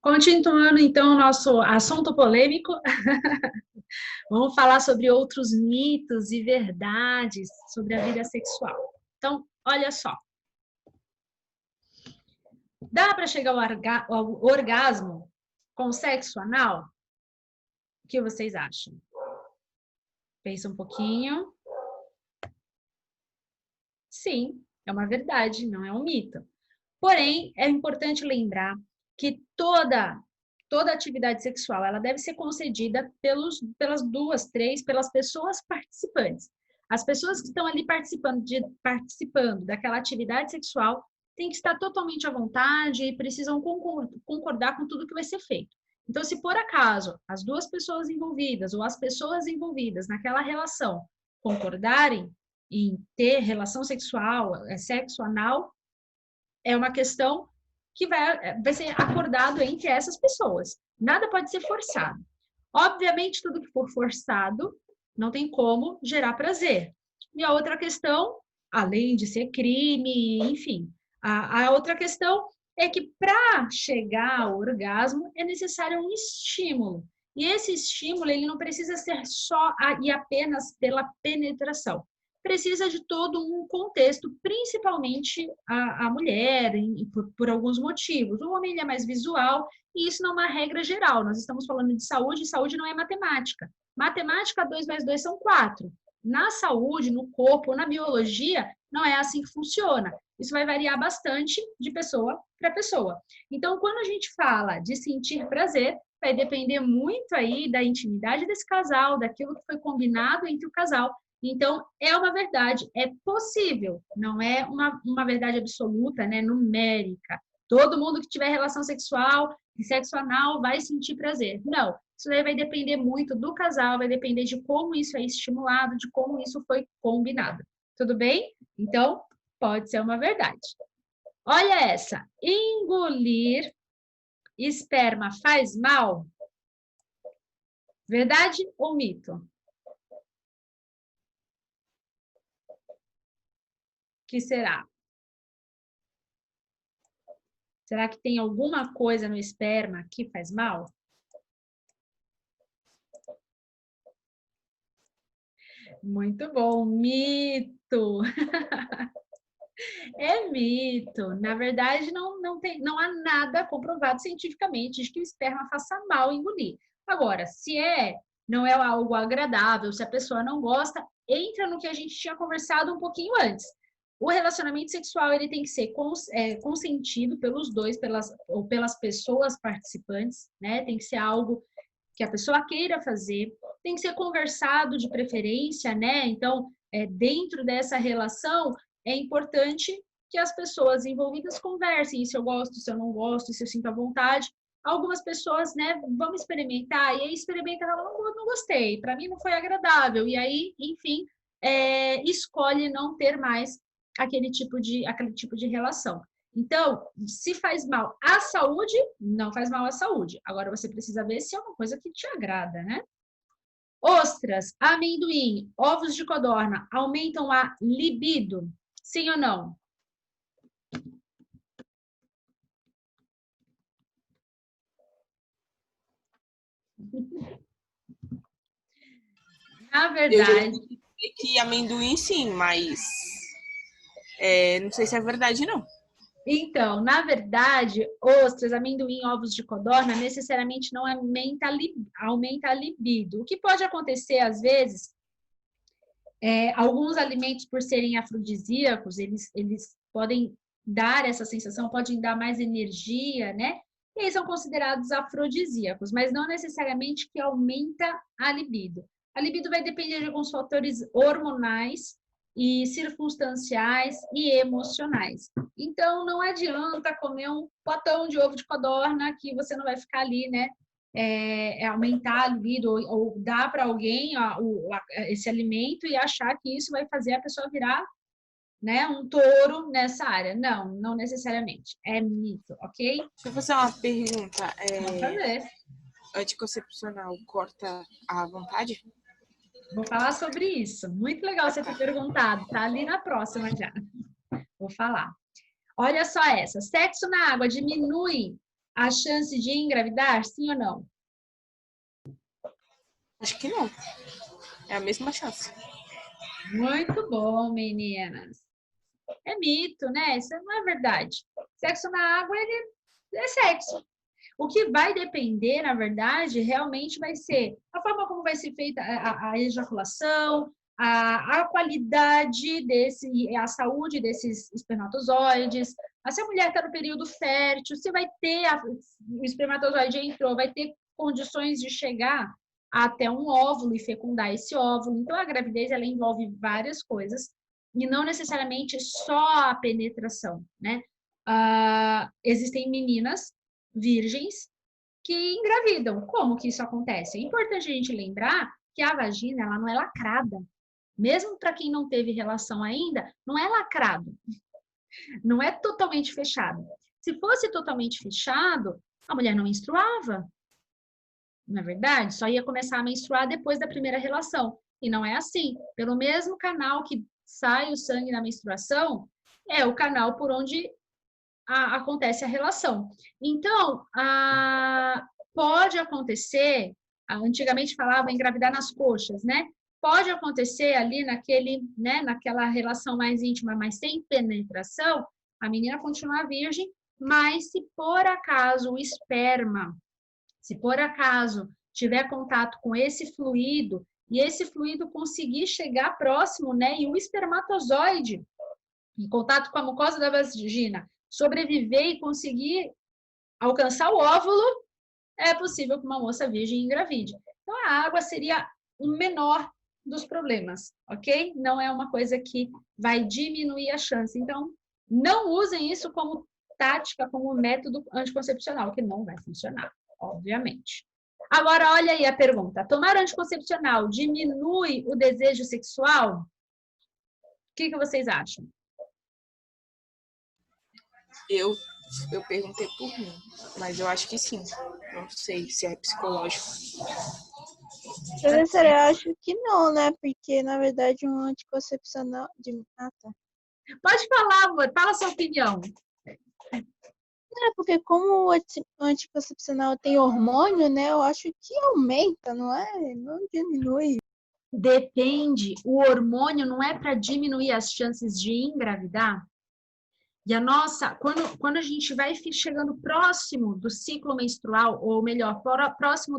Continuando, então, o nosso assunto polêmico, vamos falar sobre outros mitos e verdades sobre a vida sexual. Então, olha só. Dá para chegar ao orgasmo com sexo anal? O que vocês acham? Pensa um pouquinho. Sim, é uma verdade, não é um mito. Porém, é importante lembrar que toda atividade sexual ela deve ser concedida pelas duas, três, pelas pessoas participantes. As pessoas que estão ali participando daquela atividade sexual têm que estar totalmente à vontade e precisam concordar com tudo que vai ser feito. Então, se por acaso as duas pessoas envolvidas ou as pessoas envolvidas naquela relação concordarem em ter relação sexual, sexo anal, é uma questão que vai ser acordado entre essas pessoas. Nada pode ser forçado. Obviamente, tudo que for forçado não tem como gerar prazer. E a outra questão, além de ser crime, enfim, a outra questão é que para chegar ao orgasmo é necessário um estímulo. E esse estímulo ele não precisa ser só e apenas pela penetração. Precisa de todo um contexto, principalmente a mulher, por alguns motivos. O homem ele é mais visual, e isso não é uma regra geral. Nós estamos falando de saúde, e saúde não é matemática. Matemática, 2 mais 2 são 4. Na saúde, no corpo, na biologia, não é assim que funciona. Isso vai variar bastante de pessoa para pessoa. Então, quando a gente fala de sentir prazer, vai depender muito aí da intimidade desse casal, daquilo que foi combinado entre o casal. Então, é uma verdade, é possível, não é uma verdade absoluta, né, numérica. Todo mundo que tiver relação sexual e sexo anal vai sentir prazer. Não, isso daí vai depender muito do casal, vai depender de como isso é estimulado, de como isso foi combinado. Tudo bem? Então, pode ser uma verdade. Olha essa. Engolir esperma faz mal? Verdade ou mito? Que será? Será que tem alguma coisa no esperma que faz mal? Muito bom, mito. É mito. Na verdade, não há nada comprovado cientificamente de que o esperma faça mal engolir. Agora, se não é algo agradável, se a pessoa não gosta, entra no que a gente tinha conversado um pouquinho antes. O relacionamento sexual ele tem que ser consentido pelos dois, pelas pessoas participantes, né? Tem que ser algo que a pessoa queira fazer, tem que ser conversado de preferência, né? Então, dentro dessa relação, é importante que as pessoas envolvidas conversem, se eu gosto, se eu não gosto, se eu sinto à vontade. Algumas pessoas, né, vão experimentar, e aí experimenta e falam, não gostei, para mim não foi agradável, e aí, enfim, escolhe não ter mais aquele tipo de relação. Então, se faz mal à saúde, não faz mal à saúde. Agora, você precisa ver se é uma coisa que te agrada, né? Ostras, amendoim, ovos de codorna aumentam a libido? Sim ou não? Na Eu já verdade, sei que amendoim sim, mas não sei se é verdade, não. então, na verdade, ostras, amendoim, ovos de codorna necessariamente não aumenta a libido. O que pode acontecer, às vezes, alguns alimentos, por serem afrodisíacos, eles podem dar essa sensação, podem dar mais energia, né? E eles são considerados afrodisíacos, mas não necessariamente que aumenta a libido. A libido vai depender de alguns fatores hormonais e circunstanciais e emocionais. Então, não adianta comer um potão de ovo de codorna que você não vai ficar ali, né? Aumentar a libido ou dar para alguém esse alimento e achar que isso vai fazer a pessoa virar, né, um touro nessa área. Não, não necessariamente. É mito, ok? Deixa eu fazer uma pergunta. Vamos fazer. Anticoncepcional corta à vontade? Vou falar sobre isso. Muito legal você ter perguntado. Tá ali na próxima já. Vou falar. Olha só essa. Sexo na água diminui a chance de engravidar, sim ou não? Acho que não. É a mesma chance. Muito bom, meninas. É mito, né? Isso não é verdade. Sexo na água, ele é sexo. O que vai depender, na verdade, realmente vai ser a forma como vai ser feita a ejaculação, a qualidade a saúde desses espermatozoides, se a mulher está no período fértil, se vai ter, o espermatozoide entrou, vai ter condições de chegar até um óvulo e fecundar esse óvulo. Então, a gravidez, ela envolve várias coisas, e não necessariamente só a penetração, né? Existem meninas virgens que engravidam. Como que isso acontece? É importante a gente lembrar que a vagina, ela não é lacrada. Mesmo para quem não teve relação ainda, não é lacrado. Não é totalmente fechado. Se fosse totalmente fechado, a mulher não menstruava. Não é verdade? Só ia começar a menstruar depois da primeira relação. E não é assim. Pelo mesmo canal que sai o sangue na menstruação, é o canal por onde acontece a relação. Então, pode acontecer, antigamente falava engravidar nas coxas, né? Pode acontecer ali naquela relação mais íntima, mas sem penetração, a menina continuar virgem, mas se por acaso o esperma, se por acaso tiver contato com esse fluido, e esse fluido conseguir chegar próximo, né? E o espermatozoide, em contato com a mucosa da vagina, sobreviver e conseguir alcançar o óvulo, é possível que uma moça virgem engravide. Então, a água seria o menor dos problemas, ok? Não é uma coisa que vai diminuir a chance. Então, não usem isso como tática, como método anticoncepcional, que não vai funcionar, obviamente. Agora, olha aí a pergunta. Tomar anticoncepcional diminui o desejo sexual? O que vocês acham? Eu perguntei por mim, mas eu acho que sim. Não sei se é psicológico. Professora, eu acho que não, né? Porque, na verdade, um anticoncepcional... Ah, tá. Pode falar, amor. Fala a sua opinião. É, porque como o anticoncepcional tem hormônio, né? Eu acho que aumenta, não é? Não diminui. Depende. O hormônio não é para diminuir as chances de engravidar? E quando a gente vai chegando próximo do ciclo menstrual, ou melhor, próximo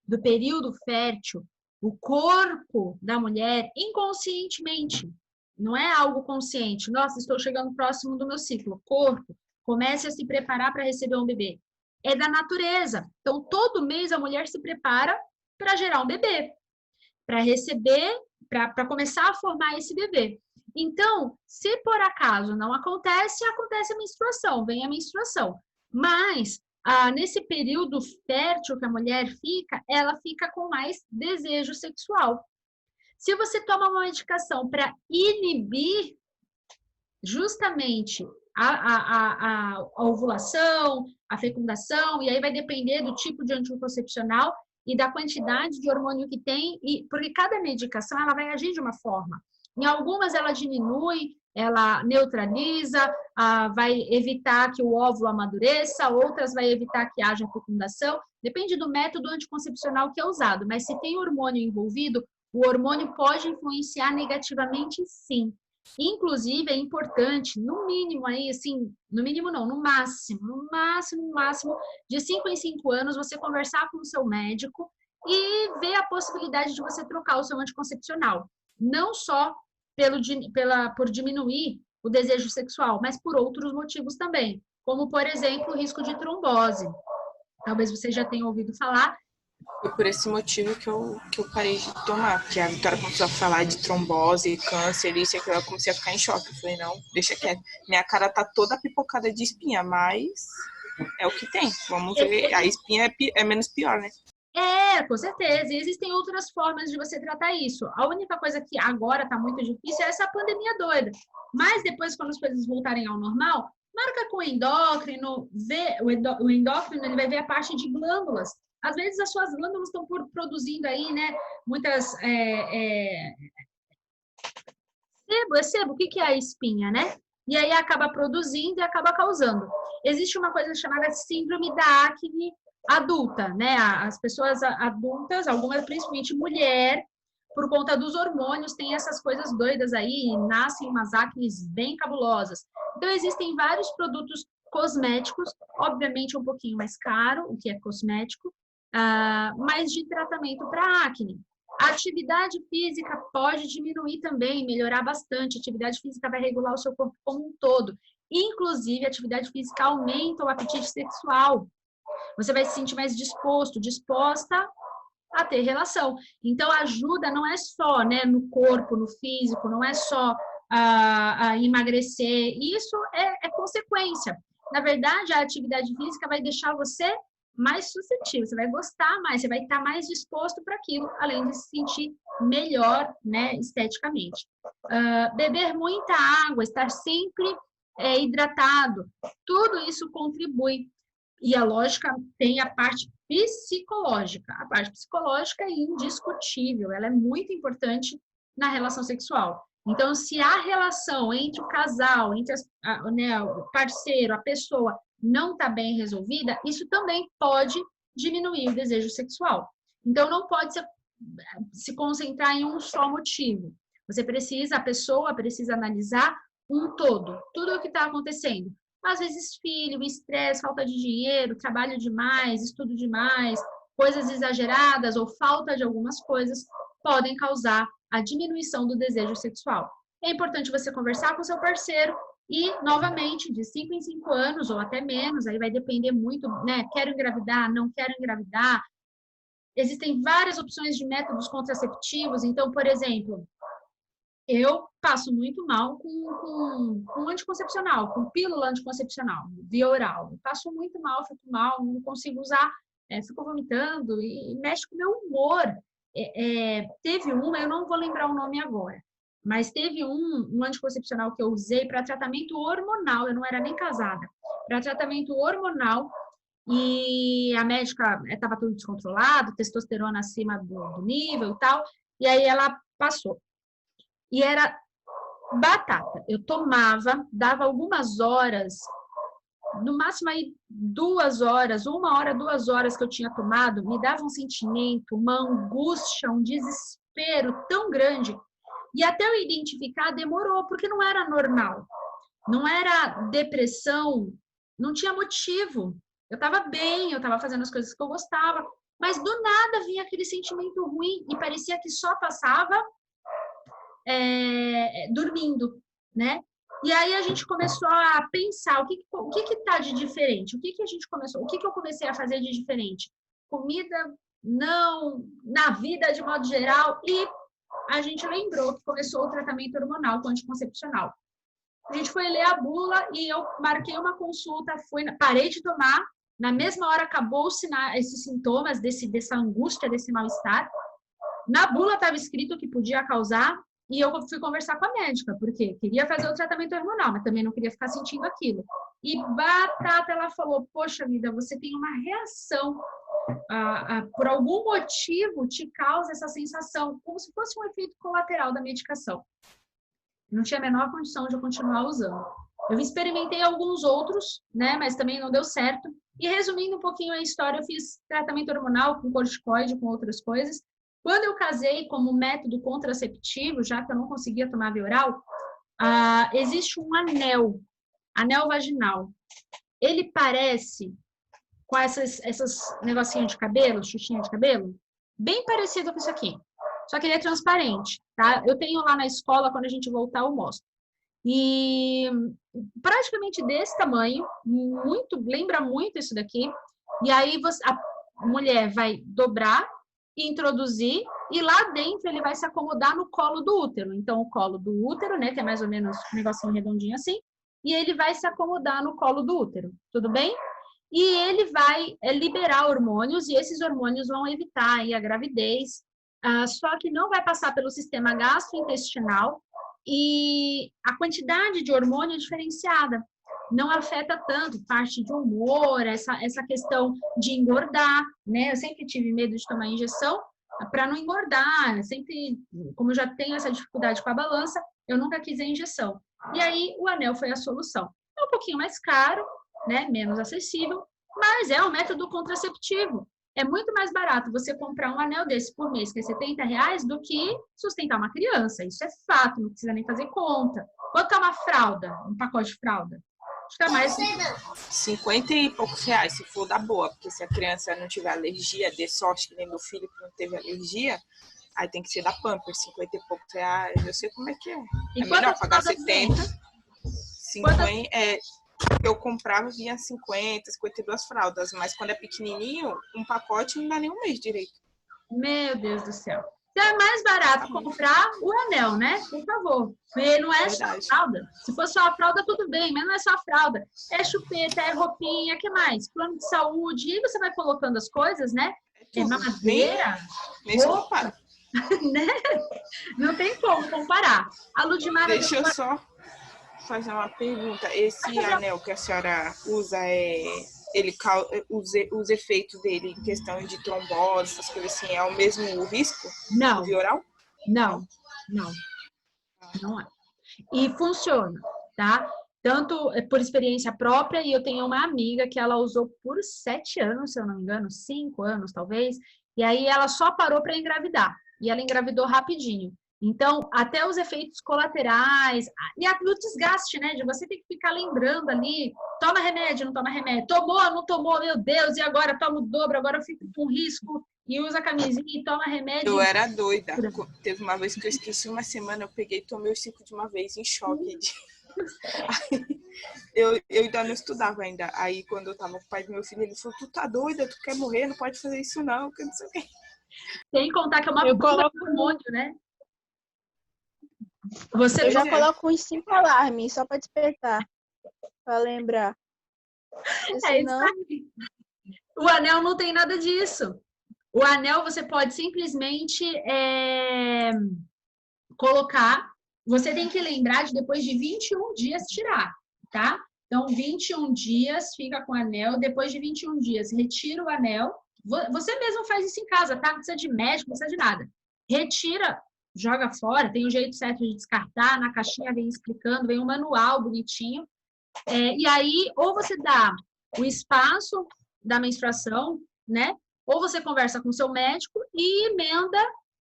do período fértil, o corpo da mulher, inconscientemente, não é algo consciente. Nossa, estou chegando próximo do meu ciclo. O corpo comece a se preparar para receber um bebê. É da natureza. Então, todo mês a mulher se prepara para gerar um bebê, para receber, para começar a formar esse bebê. Então, se por acaso não acontece, acontece a menstruação, vem a menstruação. Mas, nesse período fértil que a mulher fica, ela fica com mais desejo sexual. Se você toma uma medicação para inibir justamente a ovulação, a fecundação, e aí vai depender do tipo de anticoncepcional e da quantidade de hormônio que tem, porque cada medicação ela vai agir de uma forma. Em algumas ela diminui, ela neutraliza, vai evitar que o óvulo amadureça, outras vai evitar que haja fecundação, depende do método anticoncepcional que é usado, mas se tem hormônio envolvido, o hormônio pode influenciar negativamente, sim. Inclusive, é importante, no mínimo aí, assim, no mínimo não, no máximo, de 5 em 5 anos, você conversar com o seu médico e ver a possibilidade de você trocar o seu anticoncepcional. Não só por diminuir o desejo sexual, mas por outros motivos também, como, por exemplo, o risco de trombose. Talvez você já tenha ouvido falar. Foi por esse motivo que eu parei de tomar, porque a Vitória começou a falar de trombose, câncer, isso e aquilo, eu comecei a ficar em choque. Eu falei, não, deixa quieto. Minha cara tá toda pipocada de espinha, mas é o que tem. Vamos ver, a espinha é menos pior, né? Com certeza. E existem outras formas de você tratar isso. A única coisa que agora está muito difícil é essa pandemia doida. Mas depois, quando as coisas voltarem ao normal, marca com o endócrino, o endócrino ele vai ver a parte de glândulas. Às vezes as suas glândulas estão produzindo aí, né, muitas... Sebo, o que é a espinha, né? e aí acaba produzindo e acaba causando. Existe uma coisa chamada síndrome da acne adulta, né? As pessoas adultas, algumas principalmente mulher, por conta dos hormônios, tem essas coisas doidas aí, nascem umas acnes bem cabulosas. Então, existem vários produtos cosméticos, obviamente um pouquinho mais caro, o que é cosmético, mas de tratamento para acne. A atividade física pode diminuir também, melhorar bastante. A atividade física vai regular o seu corpo como um todo. Inclusive, a atividade física aumenta o apetite sexual. Você vai se sentir mais disposto, disposta a ter relação. Então, a ajuda não é só, né, no corpo, no físico, não é só a emagrecer. Isso é consequência. Na verdade, a atividade física vai deixar você mais suscetível, você vai gostar mais, você vai estar mais disposto para aquilo, além de se sentir melhor, né, esteticamente. Beber muita água, estar sempre hidratado, tudo isso contribui. E a lógica tem a parte psicológica. A parte psicológica é indiscutível, ela é muito importante na relação sexual. Então, se a relação entre o casal, entre né, o parceiro, a pessoa, não está bem resolvida, isso também pode diminuir o desejo sexual. Então, não pode se concentrar em um só motivo. A pessoa precisa analisar um todo, tudo o que está acontecendo. Às vezes, filho, estresse, falta de dinheiro, trabalho demais, estudo demais, coisas exageradas ou falta de algumas coisas podem causar a diminuição do desejo sexual. É importante você conversar com o seu parceiro e, novamente, de 5 em 5 anos ou até menos, aí vai depender muito, né? Quero engravidar, não quero engravidar. Existem várias opções de métodos contraceptivos. Então, por exemplo, eu passo muito mal com anticoncepcional, com pílula anticoncepcional, via oral. Eu passo muito mal, fico mal, não consigo usar, fico vomitando e mexe com o meu humor. Teve uma, eu não vou lembrar o nome agora, mas teve um anticoncepcional que eu usei para tratamento hormonal, eu não era nem casada, para tratamento hormonal, e a médica estava tudo descontrolado, testosterona acima do nível e tal, e aí ela passou. E era batata. Eu tomava, dava algumas horas, no máximo aí 2 horas, 1 hora, 2 horas que eu tinha tomado, me dava um sentimento, uma angústia, um desespero tão grande. E até eu identificar demorou, porque não era normal. Não era depressão, não tinha motivo. Eu estava bem, eu estava fazendo as coisas que eu gostava, mas do nada vinha aquele sentimento ruim e parecia que só passava dormindo, né? E aí a gente começou a pensar o que tá de diferente, o que eu comecei a fazer de diferente? Comida, não, na vida de modo geral, e a gente lembrou que começou o tratamento hormonal com anticoncepcional. A gente foi ler a bula e eu marquei uma consulta, parei de tomar, na mesma hora acabou esses sintomas dessa angústia, desse mal-estar. Na bula estava escrito que podia causar. E eu fui conversar com a médica, porque queria fazer o tratamento hormonal, mas também não queria ficar sentindo aquilo. E batata, ela falou, poxa vida, você tem uma reação, por algum motivo te causa essa sensação, como se fosse um efeito colateral da medicação. Não tinha a menor condição de eu continuar usando. Eu experimentei alguns outros, né, mas também não deu certo. E resumindo um pouquinho a história, eu fiz tratamento hormonal com corticoide, com outras coisas. Quando eu casei como método contraceptivo, já que eu não conseguia tomar via oral, existe um anel vaginal. Ele parece com essas negocinhos de cabelo, xuxinha de cabelo, bem parecido com isso aqui. Só que ele é transparente, tá? Eu tenho lá na escola, quando a gente voltar, eu mostro. E praticamente desse tamanho, lembra muito isso daqui. E aí a mulher vai dobrar, introduzir, e lá dentro ele vai se acomodar no colo do útero. Então, o colo do útero, né, que é mais ou menos um negocinho redondinho assim, e ele vai se acomodar no colo do útero, tudo bem? E ele vai liberar hormônios, e esses hormônios vão evitar aí a gravidez, só que não vai passar pelo sistema gastrointestinal, e a quantidade de hormônio é diferenciada. Não afeta tanto parte de humor, essa questão de engordar, né? Eu sempre tive medo de tomar injeção, para não engordar. Sempre, como eu já tenho essa dificuldade com a balança, eu nunca quis a injeção. E aí o anel foi a solução. É um pouquinho mais caro, né? Menos acessível, mas é um método contraceptivo. É muito mais barato você comprar um anel desse por mês, que é R$ 70, do que sustentar uma criança. Isso é fato, não precisa nem fazer conta. Quanto é uma fralda, um pacote de fralda? Acho que é mais. 50 e poucos reais, se for da boa, porque se a criança não tiver alergia, dê sorte que nem meu filho que não teve alergia, aí tem que ser da Pampers, 50 e poucos reais, eu sei como é que é. E É melhor pagar fraldas 70, vem? 50, eu comprava, vinha 50, 52 fraldas, mas quando é pequenininho, um pacote não dá nem um mês direito. Meu Deus do céu. Então é mais barato comprar o anel, né? Por favor. Porque não é só a fralda. Se fosse só a fralda, tudo bem, mas não é só a fralda. É chupeta, é roupinha, o que mais? Plano de saúde. E você vai colocando as coisas, né? É mamadeira, nem se compara. Né? Não tem como comparar. A Ludmara... Deixa eu só fazer uma pergunta. Esse anel que a senhora usa, os efeitos dele em questão de trombose, essas coisas assim, é o mesmo risco? Não. De oral? Não. Não é. E funciona, tá? Tanto por experiência própria, e eu tenho uma amiga que ela usou por 7 anos, se eu não me engano, 5 anos talvez, e aí ela só parou para engravidar, e ela engravidou rapidinho. Então, até os efeitos colaterais, e o desgaste, né, de você ter que ficar lembrando ali, toma remédio, não toma remédio, tomou, não tomou, meu Deus, e agora toma o dobro, agora eu fico com risco, e usa camisinha e toma remédio. Eu era doida. Teve uma vez que eu esqueci uma semana, eu peguei e tomei os 5 de uma vez, em choque. Eu ainda não estudava ainda. Aí, quando eu tava com o pai do meu filho, ele falou, tu tá doida? Tu quer morrer? Não pode fazer isso não, que não sei o quê. Sem contar que é uma hormônio, né? Eu já coloco uns 5 alarmes, só para despertar, para lembrar. Senão... isso aí. O anel não tem nada disso. O anel você pode simplesmente colocar. Você tem que lembrar de depois de 21 dias tirar, tá? Então, 21 dias fica com o anel. Depois de 21 dias, retira o anel. Você mesmo faz isso em casa, tá? Não precisa de médico, não precisa de nada. Retira, joga fora. Tem um jeito certo de descartar. Na caixinha vem explicando, vem um manual bonitinho. E aí, ou você dá o espaço da menstruação, né? Ou você conversa com o seu médico e emenda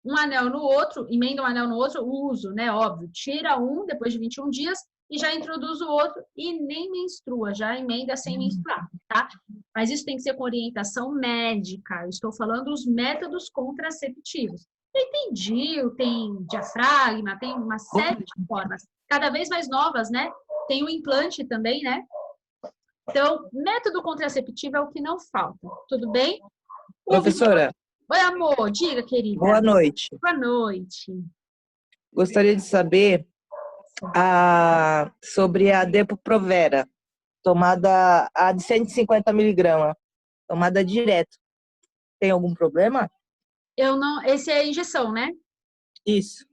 um anel no outro, o uso, né? Óbvio, tira um depois de 21 dias e já introduz o outro e nem menstrua, já emenda sem menstruar, tá? Mas isso tem que ser com orientação médica. Eu estou falando os métodos contraceptivos. Tem DIU, tem diafragma, tem uma série de formas, cada vez mais novas, né? Tem o implante também, né? Então, método contraceptivo é o que não falta, tudo bem? Professora. Oi, amor, diga, querida. Boa noite. Boa noite. Gostaria de saber sobre a Depo-Provera, tomada a de 150 miligramas, tomada direto. Tem algum problema? Eu não. Esse é a injeção, né? Isso.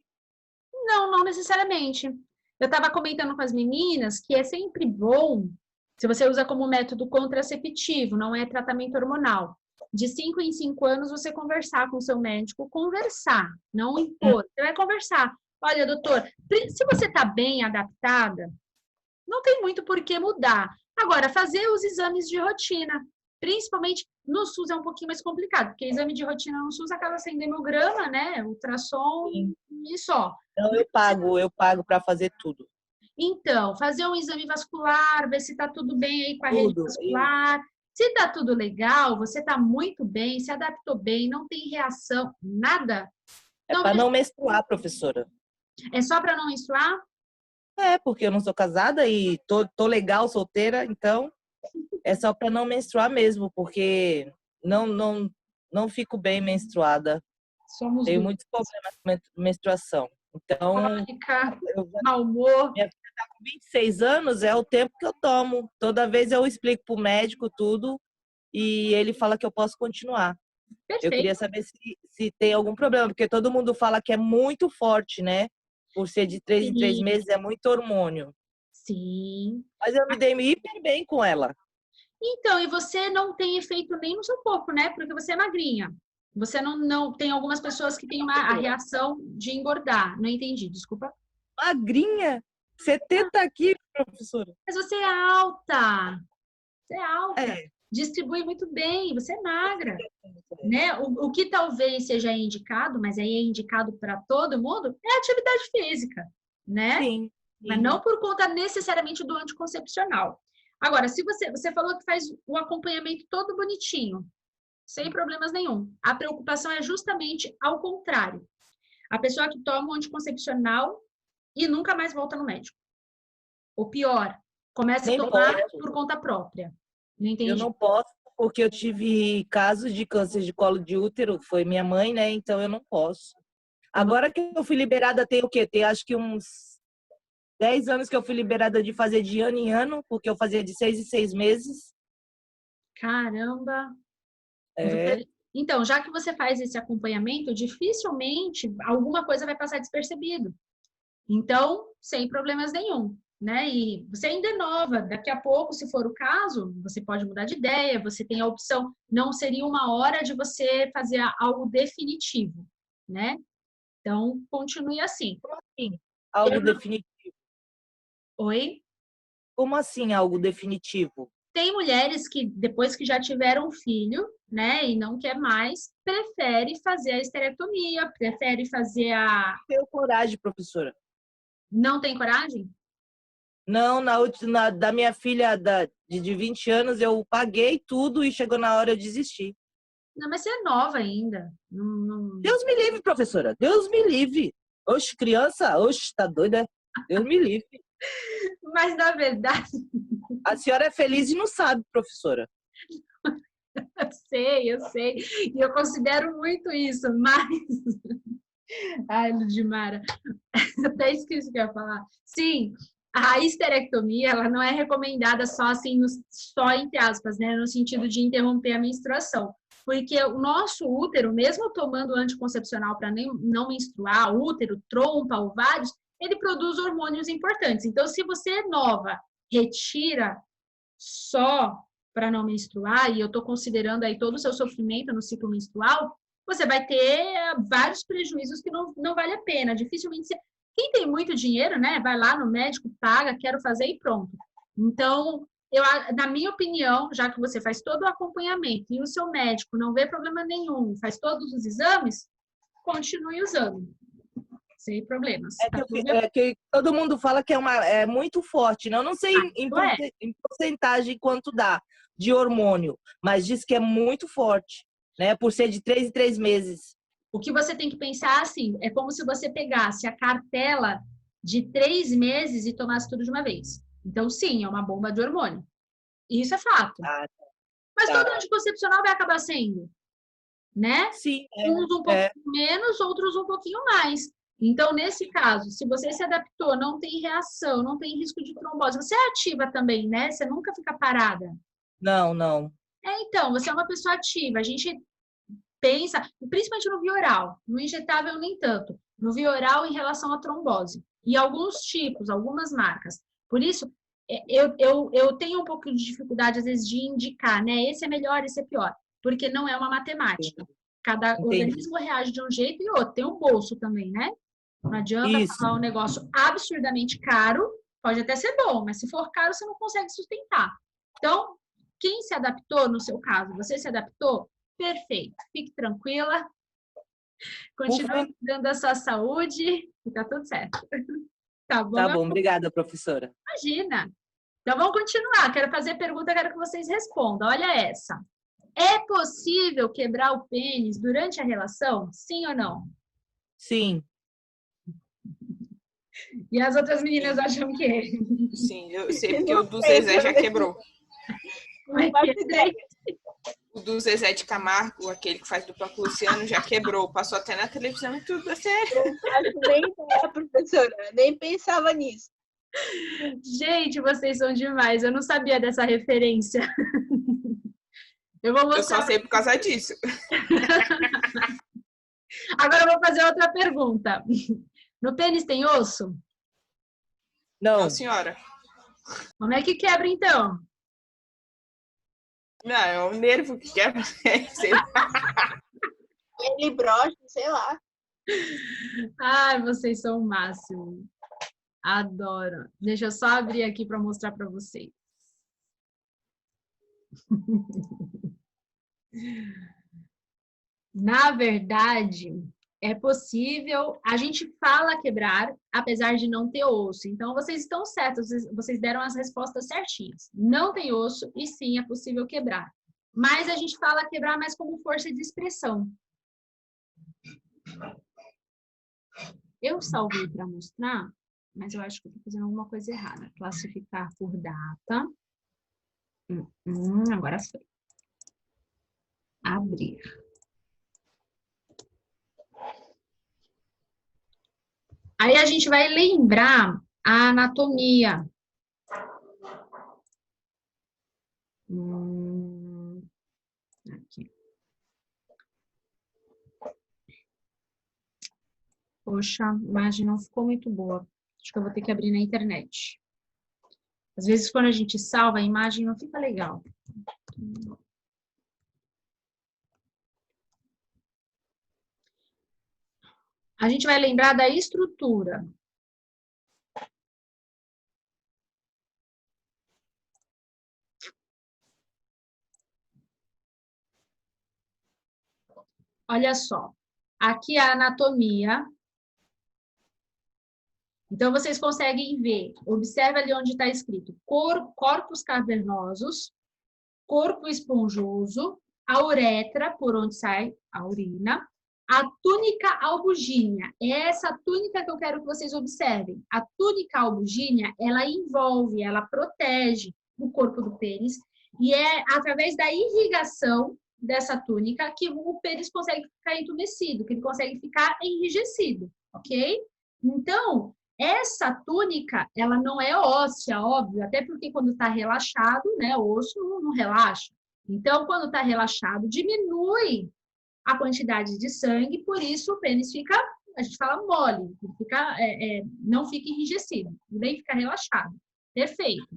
Não necessariamente. Eu estava comentando com as meninas que é sempre bom, se você usa como método contraceptivo, não é tratamento hormonal. De 5 em 5 anos, você conversar com o seu médico, conversar, não impor. Você vai conversar. Olha, doutor, se você está bem adaptada, não tem muito por que mudar. Agora, fazer os exames de rotina, principalmente no SUS é um pouquinho mais complicado, porque exame de rotina no SUS acaba sendo hemograma, né? Ultrassom e só. Então, eu pago para fazer tudo. Então, fazer um exame vascular, ver se está tudo bem aí com a rede vascular. Se está tudo legal, você está muito bem, se adaptou bem, não tem reação, nada. É para não menstruar, professora. É só para não menstruar? É, porque eu não sou casada e tô legal, solteira, então é só para não menstruar mesmo, porque não fico bem menstruada. Tenho muitos problemas com menstruação. Então, mau humor. Minha filha está com 26 anos, é o tempo que eu tomo. Toda vez eu explico para o médico tudo e ele fala que eu posso continuar. Perfeito. Eu queria saber se tem algum problema, porque todo mundo fala que é muito forte, né? Por ser de 3 em 3 meses, é muito hormônio. Sim. Mas eu me dei hiper bem com ela. Então, e você não tem efeito nem no seu corpo, né? Porque você é magrinha. Você não tem algumas pessoas que têm a reação de engordar. Não entendi, desculpa. Magrinha? 70 quilos, professora. Mas você é alta. Você é alta. É. Distribui muito bem, você é magra. Né? O que talvez seja indicado, mas aí é indicado para todo mundo, é a atividade física, né? Sim. Mas não por conta necessariamente do anticoncepcional. Agora, se você falou que faz o acompanhamento todo bonitinho, sem problemas nenhum. A preocupação é justamente ao contrário. A pessoa que toma um anticoncepcional e nunca mais volta no médico. Ou pior, começa a tomar por conta própria. Não entendi. Eu não posso, porque eu tive casos de câncer de colo de útero, foi minha mãe, né? Então eu não posso. Agora que eu fui liberada, tem o quê? Tem acho que uns 10 anos que eu fui liberada de fazer de ano em ano, porque eu fazia de 6 em 6 meses. Caramba! É. Então, já que você faz esse acompanhamento, dificilmente alguma coisa vai passar despercebido. Então, sem problemas nenhum, né? E você ainda é nova, daqui a pouco, se for o caso, você pode mudar de ideia, você tem a opção, não seria uma hora de você fazer algo definitivo, né? Então, continue assim. Como assim? Algo definitivo? Oi? Como assim algo definitivo? Tem mulheres que, depois que já tiveram filho, né, e não quer mais, prefere fazer a esterectomia, prefere fazer a... Tenho coragem, professora. Não tem coragem? Não, da minha filha de 20 anos, eu paguei tudo e chegou na hora eu desisti. Não, mas você é nova ainda. Não... Deus me livre, professora. Deus me livre. Oxe, criança, oxe, tá doida? Deus me livre. Mas, na verdade... A senhora é feliz e não sabe, professora. Eu sei. E eu considero muito isso, mas... Ai, Ludmara, até esqueci o que eu ia falar. Sim, a histerectomia, ela não é recomendada só assim, só entre aspas, né? No sentido de interromper a menstruação. Porque o nosso útero, mesmo tomando anticoncepcional para não menstruar, útero, trompa, ovários, ele produz hormônios importantes. Então, se você é nova, retira só para não menstruar, e eu estou considerando aí todo o seu sofrimento no ciclo menstrual, você vai ter vários prejuízos que não vale a pena. Dificilmente você... Quem tem muito dinheiro, né, vai lá no médico, paga, quero fazer e pronto. Então, na minha opinião, já que você faz todo o acompanhamento e o seu médico não vê problema nenhum, faz todos os exames, continue usando. Sem problemas. É que todo mundo fala que é muito forte, né? Eu não sei em porcentagem quanto dá de hormônio, mas diz que é muito forte, né? Por ser de 3 em 3 meses. O que você tem que pensar, assim, é como se você pegasse a cartela de 3 meses e tomasse tudo de uma vez. Então, sim, é uma bomba de hormônio. Isso é fato. Mas todo anticoncepcional vai acabar sendo, né? Sim. Uns um pouquinho menos, outros um pouquinho mais. Então, nesse caso, se você se adaptou, não tem reação, não tem risco de trombose, você é ativa também, né? Você nunca fica parada. Não. Então, você é uma pessoa ativa. A gente pensa, principalmente no via oral, no injetável nem tanto, no via oral em relação à trombose. E alguns tipos, algumas marcas. Por isso, eu tenho um pouco de dificuldade, às vezes, de indicar, né? Esse é melhor, esse é pior. Porque não é uma matemática. Cada organismo reage de um jeito e outro. Tem um bolso também, né? Não adianta falar um negócio absurdamente caro, pode até ser bom, mas se for caro, você não consegue sustentar. Então, quem se adaptou, no seu caso, você se adaptou? Perfeito. Fique tranquila. Continue cuidando da sua saúde e tá tudo certo. Tá bom? Tá bom, obrigada, professora. Imagina. Então, vamos continuar. Quero fazer pergunta, quero que vocês respondam. Olha essa. É possível quebrar o pênis durante a relação? Sim ou não? Sim. E as outras meninas acham que é? Sim, eu sei, porque o do Zezé já quebrou. O do Zezé de Camargo, aquele que faz dupla com o Luciano, já quebrou. Passou até na televisão e tudo, é sério. Nem ideia, professora. Nem pensava nisso. Gente, vocês são demais. Eu não sabia dessa referência. Eu vou mostrar... Eu só sei por causa disso. Agora eu vou fazer outra pergunta. No pênis tem osso? Não, senhora. Como é que quebra, então? Não, é o nervo que quebra. Sei lá. Ele brocha, sei lá. Ai, vocês são o máximo. Adoro. Deixa eu só abrir aqui para mostrar para vocês. Na verdade, é possível, a gente fala quebrar, apesar de não ter osso. Então, vocês estão certos, vocês deram as respostas certinhas. Não tem osso e sim, é possível quebrar. Mas a gente fala quebrar mais como força de expressão. Eu salvei para mostrar, mas eu acho que eu estou fazendo alguma coisa errada. Classificar por data. Agora foi. Abrir. Aí a gente vai lembrar a anatomia. Aqui. Poxa, a imagem não ficou muito boa. Acho que eu vou ter que abrir na internet. Às vezes, quando a gente salva, a imagem não fica legal. A gente vai lembrar da estrutura. Olha só. Aqui é a anatomia. Então, vocês conseguem ver. Observe ali onde está escrito. Corpos cavernosos, corpo esponjoso, a uretra, por onde sai a urina, a túnica albugínea. É essa túnica que eu quero que vocês observem. A túnica albugínea, ela envolve, ela protege o corpo do pênis e é através da irrigação dessa túnica que o pênis consegue ficar entumecido, que ele consegue ficar enrijecido, ok? Então, essa túnica, ela não é óssea, óbvio, até porque quando está relaxado, né, o osso não relaxa. Então, quando está relaxado, diminui a quantidade de sangue, por isso o pênis fica, a gente fala mole, fica, não fica enrijecido, nem fica relaxado. Perfeito.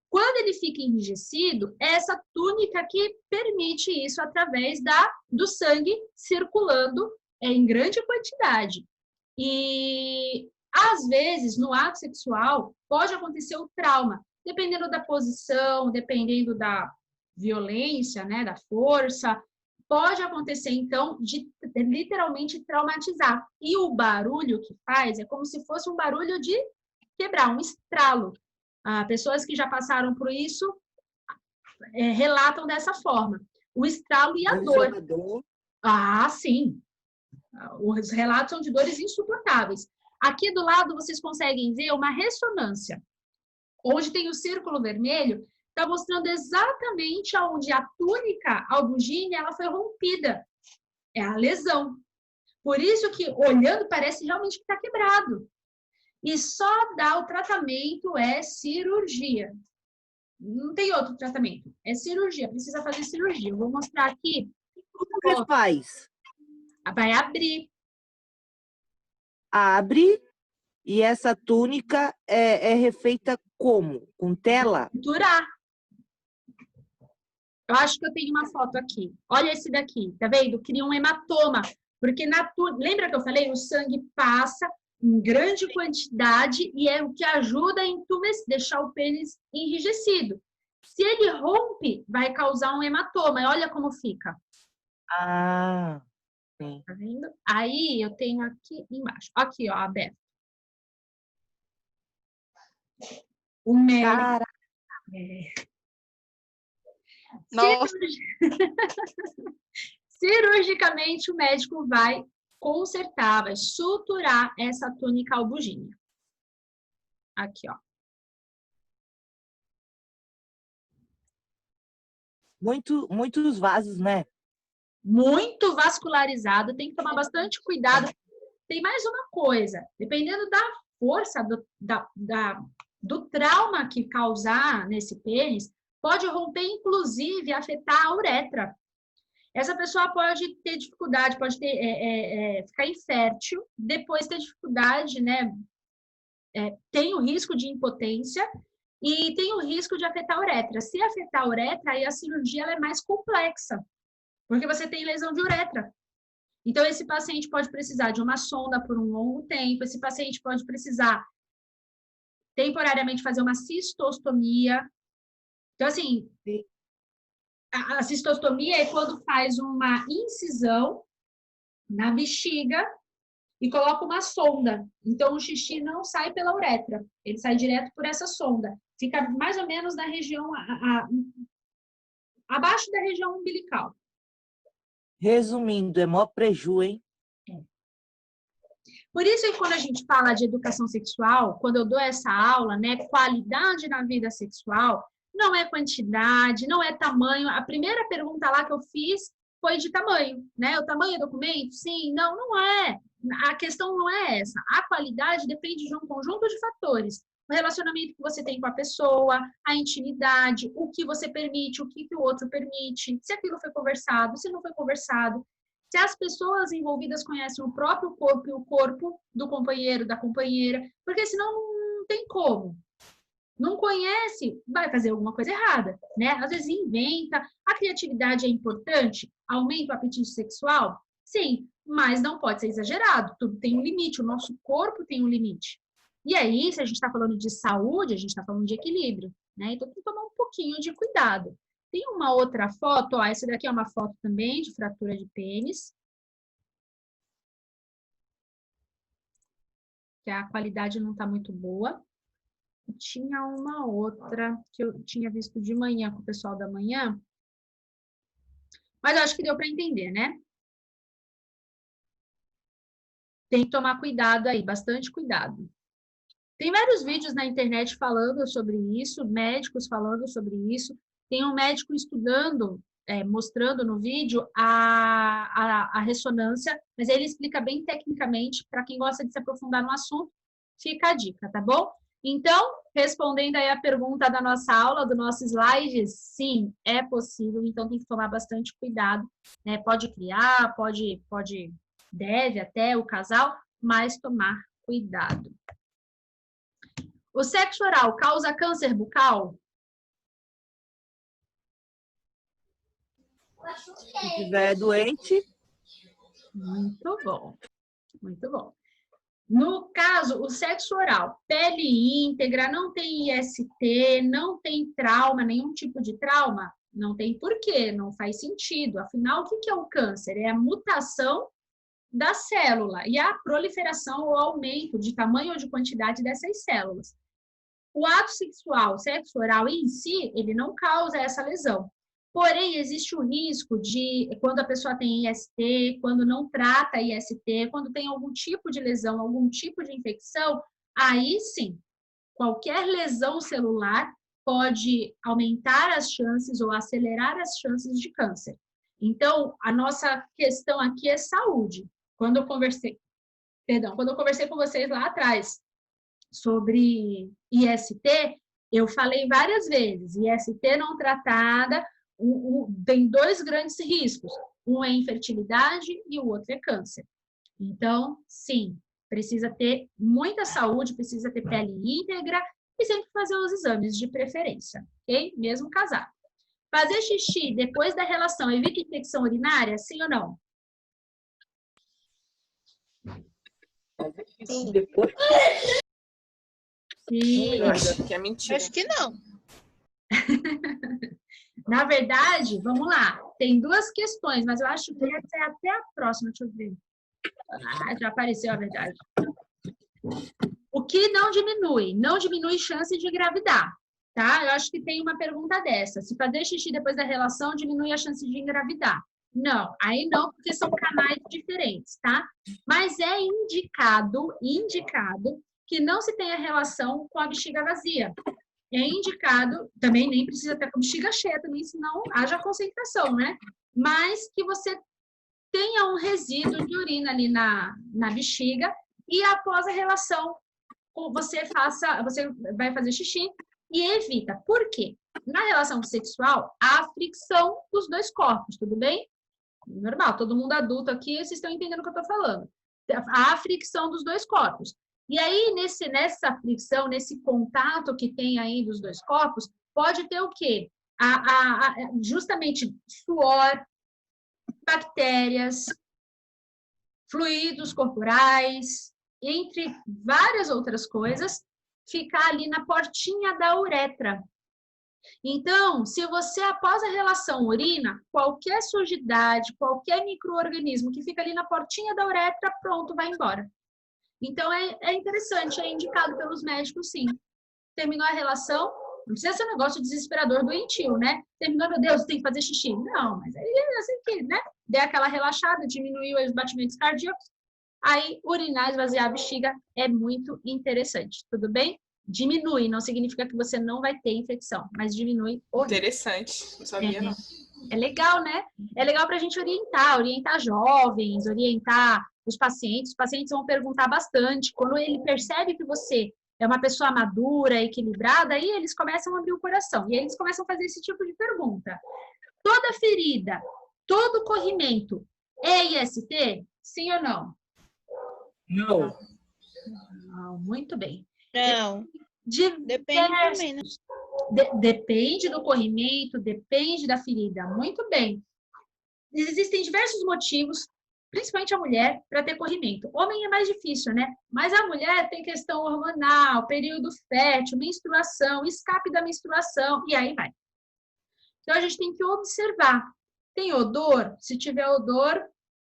Quando ele fica enrijecido, é essa túnica que permite isso através do sangue circulando em grande quantidade. E, às vezes, no ato sexual, pode acontecer o trauma, dependendo da posição, dependendo da violência, né, da força, pode acontecer, então, de literalmente traumatizar. E o barulho que faz é como se fosse um barulho de quebrar, um estralo. Pessoas que já passaram por isso relatam dessa forma. O estralo e a dor. Ah, sim. Os relatos são de dores insuportáveis. Aqui do lado vocês conseguem ver uma ressonância. Onde tem o círculo vermelho, está mostrando exatamente onde a túnica albugínea ela foi rompida. É a lesão. Por isso que, olhando, parece realmente que está quebrado. E só dá o tratamento é cirurgia. Não tem outro tratamento. É cirurgia, precisa fazer cirurgia. Eu vou mostrar aqui. Como que faz? Vai abrir. Abre e essa túnica é refeita como? Com tela? Suturar. Eu acho que eu tenho uma foto aqui. Olha esse daqui, tá vendo? Cria um hematoma. Porque lembra que eu falei? O sangue passa em grande quantidade e é o que ajuda a entumecer, deixar o pênis enrijecido. Se ele rompe, vai causar um hematoma. Olha como fica. Ah, sim. Tá vendo? Aí eu tenho aqui embaixo. Aqui, ó, aberto. O médico. Cirurgicamente, o médico vai consertar, vai suturar essa túnica albugínea. Aqui, ó. Muitos vasos, né? Muito vascularizado, tem que tomar bastante cuidado. Tem mais uma coisa, dependendo da força do trauma que causar nesse pênis, pode romper, inclusive, afetar a uretra. Essa pessoa pode ter dificuldade, pode ter, ficar infértil, depois ter dificuldade, né? Tem o risco de impotência e tem o risco de afetar a uretra. Se afetar a uretra, aí a cirurgia ela é mais complexa, porque você tem lesão de uretra. Então, esse paciente pode precisar de uma sonda por um longo tempo, esse paciente pode precisar temporariamente fazer uma cistostomia. Então, assim, a cistostomia é quando faz uma incisão na bexiga e coloca uma sonda. Então, o xixi não sai pela uretra, ele sai direto por essa sonda. Fica mais ou menos na região, abaixo da região umbilical. Resumindo, é maior preju, hein? Por isso que quando a gente fala de educação sexual, quando eu dou essa aula, né, qualidade na vida sexual, não é quantidade, não é tamanho. A primeira pergunta lá que eu fiz foi de tamanho, né? O tamanho do documento? Sim, não, não é. A questão não é essa. A qualidade depende de um conjunto de fatores. O relacionamento que você tem com a pessoa, a intimidade, o que você permite, o que o outro permite, se aquilo foi conversado, se não foi conversado. Se as pessoas envolvidas conhecem o próprio corpo e o corpo do companheiro, da companheira, porque senão não tem como. Não conhece, vai fazer alguma coisa errada, né? Às vezes inventa. A criatividade é importante? Aumenta o apetite sexual? Sim, mas não pode ser exagerado. Tudo tem um limite, o nosso corpo tem um limite. E aí, se a gente está falando de saúde, a gente está falando de equilíbrio, né? Então tem que tomar um pouquinho de cuidado. Tem uma outra foto, ó, essa daqui é uma foto também de fratura de pênis. Que a qualidade não está muito boa. E tinha uma outra que eu tinha visto de manhã com o pessoal da manhã. Mas eu acho que deu para entender, né? Tem que tomar cuidado aí, bastante cuidado. Tem vários vídeos na internet falando sobre isso, médicos falando sobre isso. Tem um médico estudando, mostrando no vídeo a ressonância, mas ele explica bem tecnicamente, para quem gosta de se aprofundar no assunto, fica a dica, tá bom? Então, respondendo aí a pergunta da nossa aula, do nosso slide, sim, é possível, então tem que tomar bastante cuidado, né? Pode criar, deve até o casal, mas tomar cuidado. O sexo oral causa câncer bucal? Se tiver doente. Muito bom, muito bom. No caso, o sexo oral, pele íntegra, não tem IST, não tem trauma, nenhum tipo de trauma, não tem porquê, não faz sentido. Afinal, o que é o câncer? É a mutação da célula e a proliferação ou aumento de tamanho ou de quantidade dessas células. O ato sexual, sexo oral em si, ele não causa essa lesão. Porém, existe o risco de, quando a pessoa tem IST, quando não trata IST, quando tem algum tipo de lesão, algum tipo de infecção, aí sim, qualquer lesão celular pode aumentar as chances ou acelerar as chances de câncer. Então, a nossa questão aqui é saúde. Quando eu conversei com vocês lá atrás sobre IST, eu falei várias vezes, IST não tratada, tem dois grandes riscos, um é infertilidade e o outro é câncer. Então, sim, precisa ter muita saúde, precisa ter pele íntegra e sempre fazer os exames de preferência, ok? Mesmo casado. Fazer xixi depois da relação evita infecção urinária, sim ou não? Sim. Depois. Sim. Eu acho que é mentira. Acho que não. Na verdade, vamos lá, tem duas questões, mas eu acho que essa é até a próxima, deixa eu ver. Ah, já apareceu a verdade. O que não diminui chance de engravidar, tá? Eu acho que tem uma pergunta dessa. Se fazer xixi depois da relação diminui a chance de engravidar. Não, aí não, porque são canais diferentes, tá? Mas é indicado que não se tenha relação com a bexiga vazia. É indicado, também nem precisa ter com a bexiga cheia também, senão haja concentração, né? Mas que você tenha um resíduo de urina ali na bexiga e após a relação você vai fazer xixi e evita. Por quê? Na relação sexual, há a fricção dos dois corpos, tudo bem? Normal, todo mundo adulto aqui, vocês estão entendendo o que eu estou falando. Há a fricção dos dois corpos. E aí, nessa fricção, nesse contato que tem aí dos dois corpos, pode ter o quê? Justamente suor, bactérias, fluidos corporais, entre várias outras coisas, ficar ali na portinha da uretra. Então, se você, após a relação, urina, qualquer sujidade, qualquer micro-organismo que fica ali na portinha da uretra, pronto, vai embora. Então, é interessante, é indicado pelos médicos, sim. Terminou a relação, não precisa ser um negócio desesperador, doentio, né? Terminou, meu Deus, tem que fazer xixi. Não, mas aí é assim que, né? Dê aquela relaxada, diminuiu os batimentos cardíacos, aí urinar, esvaziar a bexiga é muito interessante, tudo bem? Diminui, não significa que você não vai ter infecção, mas diminui o risco. Interessante, não sabia não. É legal, né? É legal para a gente orientar jovens, orientar os pacientes. Os pacientes vão perguntar bastante. Quando ele percebe que você é uma pessoa madura, equilibrada, aí eles começam a abrir o coração. E aí eles começam a fazer esse tipo de pergunta. Toda ferida, todo corrimento é IST? Sim ou não? Não. Não, muito bem. Não. Depende também, né? Depende do corrimento, depende da ferida. Muito bem. Existem diversos motivos, principalmente a mulher, para ter corrimento. Homem é mais difícil, né? Mas a mulher tem questão hormonal, período fértil, menstruação, escape da menstruação, e aí vai. Então, a gente tem que observar. Tem odor? Se tiver odor,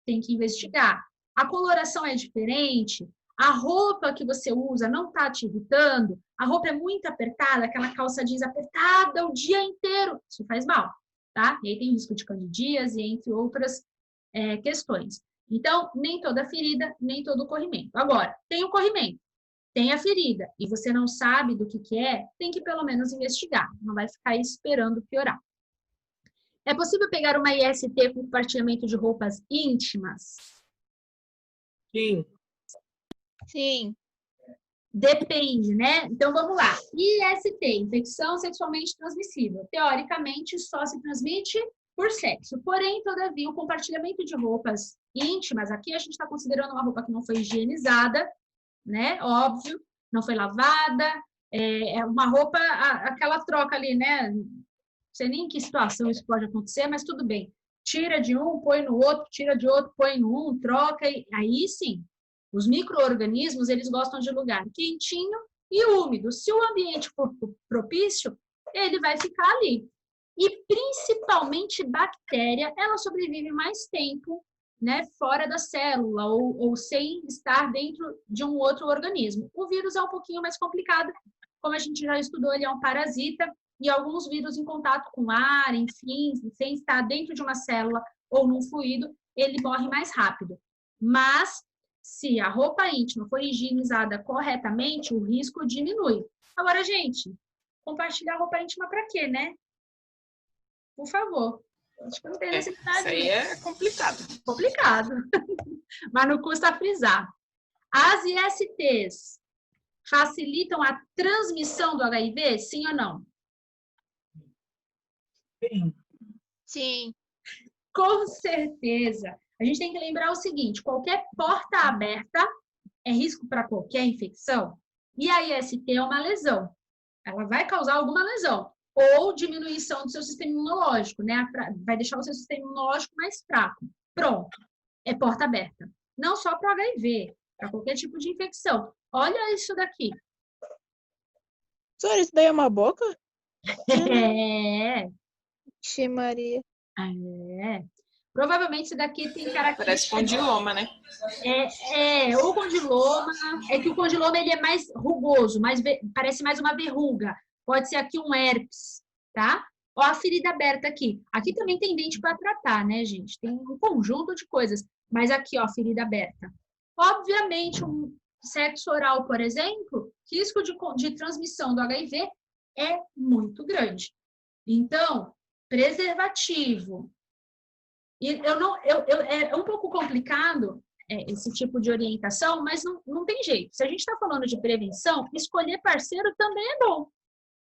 tem que investigar. A coloração é diferente? A roupa que você usa não está te irritando? A roupa é muito apertada, aquela calça jeans apertada o dia inteiro. Isso faz mal, tá? E aí tem risco de candidíase, entre outras questões. Então, nem toda ferida, nem todo corrimento. Agora, tem o corrimento, tem a ferida, e você não sabe do que é, tem que pelo menos investigar. Não vai ficar aí esperando piorar. É possível pegar uma IST com compartilhamento de roupas íntimas? Sim. Sim. Depende, né? Então, vamos lá. IST, infecção sexualmente transmissível. Teoricamente, só se transmite por sexo. Porém, todavia, o compartilhamento de roupas íntimas, aqui a gente está considerando uma roupa que não foi higienizada, né? Óbvio, não foi lavada. É uma roupa, aquela troca ali, né? Não sei nem em que situação isso pode acontecer, mas tudo bem. Tira de um, põe no outro, tira de outro, põe no um, troca, e aí sim. Os micro-organismos, eles gostam de lugar quentinho e úmido. Se o ambiente for propício, ele vai ficar ali. E, principalmente, bactéria, ela sobrevive mais tempo, né, fora da célula ou sem estar dentro de um outro organismo. O vírus é um pouquinho mais complicado. Como a gente já estudou, ele é um parasita e alguns vírus em contato com ar, enfim, sem estar dentro de uma célula ou num fluido, ele morre mais rápido. Mas se a roupa íntima for higienizada corretamente, o risco diminui. Agora, gente, compartilhar roupa íntima para quê, né? Por favor. Acho que não tem necessidade. Isso aí é complicado. Complicado. Mas não custa frisar. As ISTs facilitam a transmissão do HIV, sim ou não? Sim. Sim. Com certeza. A gente tem que lembrar o seguinte, qualquer porta aberta é risco para qualquer infecção. E a IST é uma lesão. Ela vai causar alguma lesão. Ou diminuição do seu sistema imunológico, né? Vai deixar o seu sistema imunológico mais fraco. Pronto. É porta aberta. Não só para o HIV, para qualquer tipo de infecção. Olha isso daqui. Senhora, isso daí é uma boca? É. Ixi, Maria. É. Provavelmente isso daqui tem característica... Parece condiloma, né? Ou condiloma. É que o condiloma ele é mais rugoso, parece mais uma verruga. Pode ser aqui um herpes, tá? Ó a ferida aberta aqui. Aqui também tem dente para tratar, né, gente? Tem um conjunto de coisas. Mas aqui, ó, ferida aberta. Obviamente, um sexo oral, por exemplo, risco de transmissão do HIV é muito grande. Então, preservativo. E é um pouco complicado esse tipo de orientação, mas não tem jeito. Se a gente está falando de prevenção, escolher parceiro também é bom.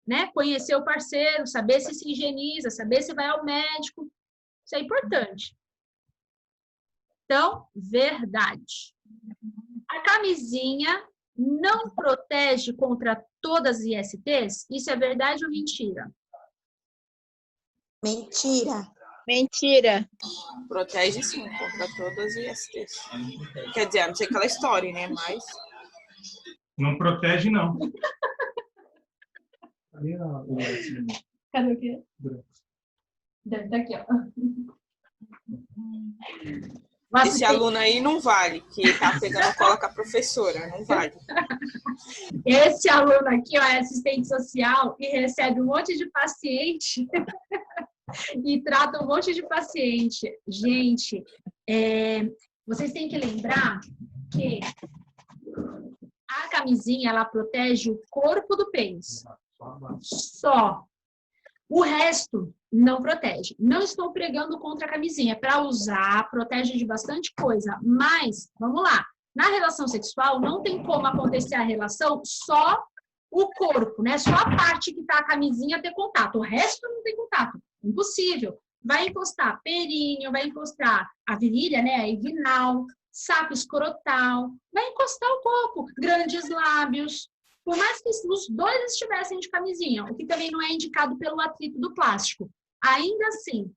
Né? Conhecer o parceiro, saber se higieniza, saber se vai ao médico. Isso é importante. Então, verdade. A camisinha não protege contra todas as ISTs? Isso é verdade ou mentira? Mentira. Mentira. Protege sim, contra todas as ISTs. Quer dizer, a não ser aquela história, né? Mas. Não protege, não. Cadê o quê? Deve estar aqui, ó. Esse aluno aí não vale, que tá pegando cola com a professora, não vale. Esse aluno aqui, ó, é assistente social e recebe um monte de paciente e trata um monte de paciente. Gente, vocês têm que lembrar que a camisinha, ela protege o corpo do pênis. Só. O resto não protege. Não estou pregando contra a camisinha. Para usar, protege de bastante coisa. Mas, vamos lá. Na relação sexual, não tem como acontecer a relação só o corpo, né? Só a parte que tá a camisinha ter contato. O resto não tem contato. Impossível. Vai encostar períneo, vai encostar a virilha, né? A inguinal, saco escrotal. Vai encostar o corpo. Grandes lábios. Por mais que os dois estivessem de camisinha, o que também não é indicado pelo atrito do plástico. Ainda assim,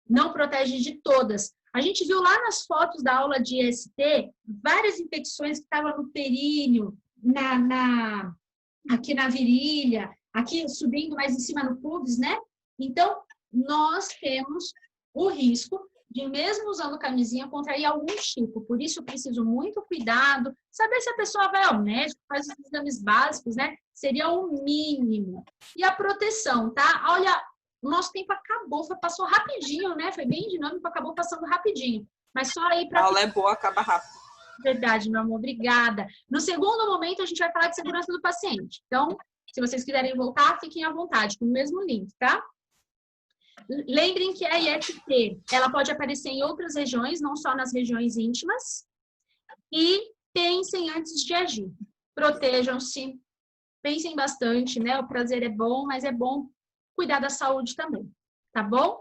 não protege de todas. A gente viu lá nas fotos da aula de EST, várias infecções que estavam no períneo, aqui na virilha, aqui subindo mais em cima no pubis, né? Então, nós temos o risco de, mesmo usando camisinha, contrair algum tipo. Por isso, eu preciso muito cuidado, saber se a pessoa vai ao médico, faz os exames básicos, né? Seria o mínimo. E a proteção, tá? Olha, o nosso tempo acabou, passou rapidinho, né? Foi bem dinâmico, acabou passando rapidinho. Mas só aí para... A aula é boa, acaba rápido. Verdade, meu amor, obrigada. No segundo momento, a gente vai falar de segurança do paciente. Então, se vocês quiserem voltar, fiquem à vontade, com o mesmo link, tá? Lembrem que a IST, ela pode aparecer em outras regiões, não só nas regiões íntimas. E pensem antes de agir. Protejam-se, pensem bastante, né? O prazer é bom, mas é bom cuidar da saúde também, tá bom?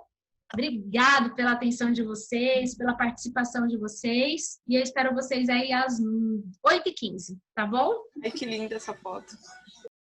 Obrigado pela atenção de vocês, pela participação de vocês. E eu espero vocês aí às 8h15, tá bom? Ai, que linda essa foto.